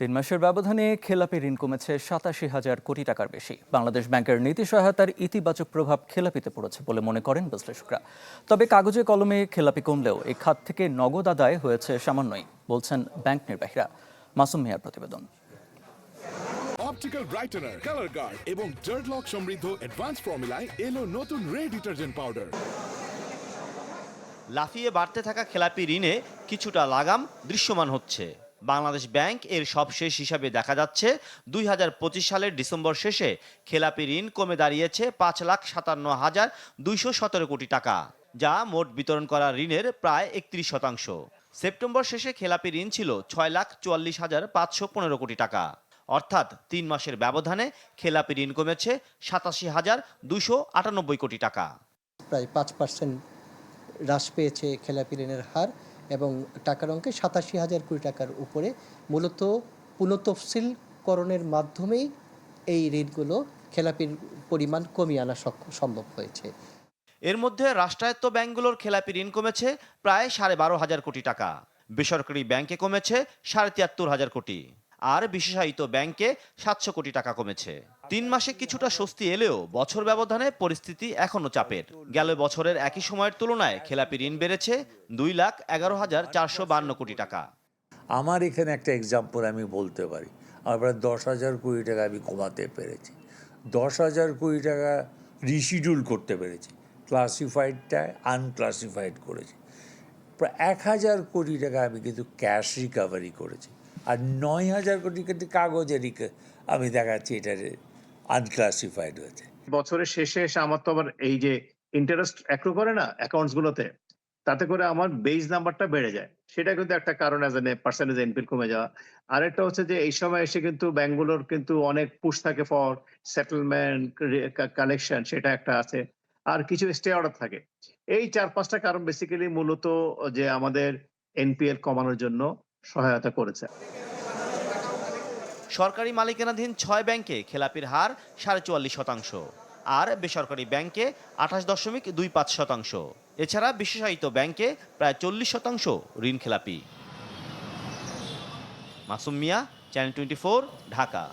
3 মাসের ব্যবধানে খেলাপি ঋণ কমেছে ৮৭,০০০ কোটি টাকার বেশি। বাংলাদেশ ব্যাংকের নীতি সহায়তার ইতিবাচক প্রভাব খেলাপিতে পড়েছে বলে মনে করেন বিশ্লেষকরা। তবে কাগজে কলমে খেলাপি কমলেও এই খাত থেকে নগদ আদায় হয়েছে সামান্যই, বলছেন ব্যাংক নির্বাহীরা। মাসুম মিয়ার প্রতিবেদন। অপটিক্যাল ব্রাইটেনার, কালার গার্ড এবং ডার্ট লক সমৃদ্ধ অ্যাডভান্স ফর্মুলায় এলো নতুন রে ডিটারজেন্ট পাউডার। লাফিয়ে বাড়তে থাকা খেলাপি ঋণে কিছুটা লাগাম দৃশ্যমান হচ্ছে। বাংলাদেশ ব্যাংক এর সবশেষ হিসাবে দেখা যাচ্ছে 2025 সালের ডিসেম্বর শেষে খেলাপি ঋণ কমে দাঁড়িয়েছে 5,57,217 কোটি টাকা, যা মোট বিতরণ করা ঋণের প্রায় 31%। সেপ্টেম্বর শেষে খেলাপি ঋণ ছিল 6,44,515 কোটি টাকা। অর্থাৎ 3 মাসের ব্যবধানে খেলাপি ঋণ কমেছে 87,298 কোটি টাকা। প্রায় 5% হ্রাস পেয়েছে খেলাপি ঋণের হার এবং টাকার অঙ্কে ৮৭,০০০ কোটি টাকার উপরে। মূলত পুনঃতফসিলকরণের মাধ্যমেই এই ঋণগুলো খেলাপির পরিমাণ কমিয়ে আনা সম্ভব হয়েছে। এর মধ্যে রাষ্ট্রায়ত্ত ব্যাংকগুলোর খেলাপি ঋণ কমেছে প্রায় 12,500 কোটি টাকা, বেসরকারি ব্যাংকে কমেছে 73,500 কোটি, আর বিশেষায়িত ব্যাংকে 700 কোটি টাকা কমেছে। 3 মাসে কিছুটা স্বস্তি এলেও বছর ব্যবধানে পরিস্থিতি এখনো চাপের। গেল বছরের একই সময়ের তুলনায় খেলাপি ঋণ বেড়েছে 2,11,452 কোটি টাকা। আমার এখানে একটা এক্সাম্পল আমি বলতে পারি, আমার প্রায় 10,000 কোটি টাকা আমি কমাতে পেরেছি। 10,000 কোটি টাকা রিশিডিউল করতে পেরেছি, ক্লাসিফাইডটা আনক্লাসিফাইড করেছি। প্রায় 1,000 কোটি টাকা আমি কিন্তু ক্যাশ রিকভারি করেছি, আর 9,000 কোটি কিন্তু কাগজে আমি দেখাচ্ছি এটা আনক্লাসিফাইড হয়েছে। বছরের শেষে এসে আমার তো আবার এই যে ইন্টারেস্ট অ্যাক্রু করে না অ্যাকাউন্টস গুলোতে, তাতে করে আমার বেস নাম্বারটা বেড়ে যায়। সেটা কিন্তু একটা কারণ, অ্যাজ এ পার্সেন্টেজ এনপিএল কমে যাওয়া। আরেকটা হচ্ছে যে এই সময় এসে কিন্তু ব্যাংকগুলোর কিন্তু অনেক পুশ থাকে ফর সেটেলমেন্ট কালেকশন, সেটা একটা আছে, আর কিছু স্টে অর্ডার থাকে। এই 4-5টা কারণ বেসিক্যালি মূলত যে আমাদের এনপিএল কমানোর জন্য সহায়তা করেছে। সরকারি মালিকানাধীন 6 ব্যাংকে খেলাপির হার 44.5%, আর বেসরকারি ব্যাংকে 28.25%। এছাড়া বিশেষায়িত ব্যাংকে প্রায় 40% ঋণ খেলাপি। মাসুম মিয়া, চ্যানেল 24, ঢাকা।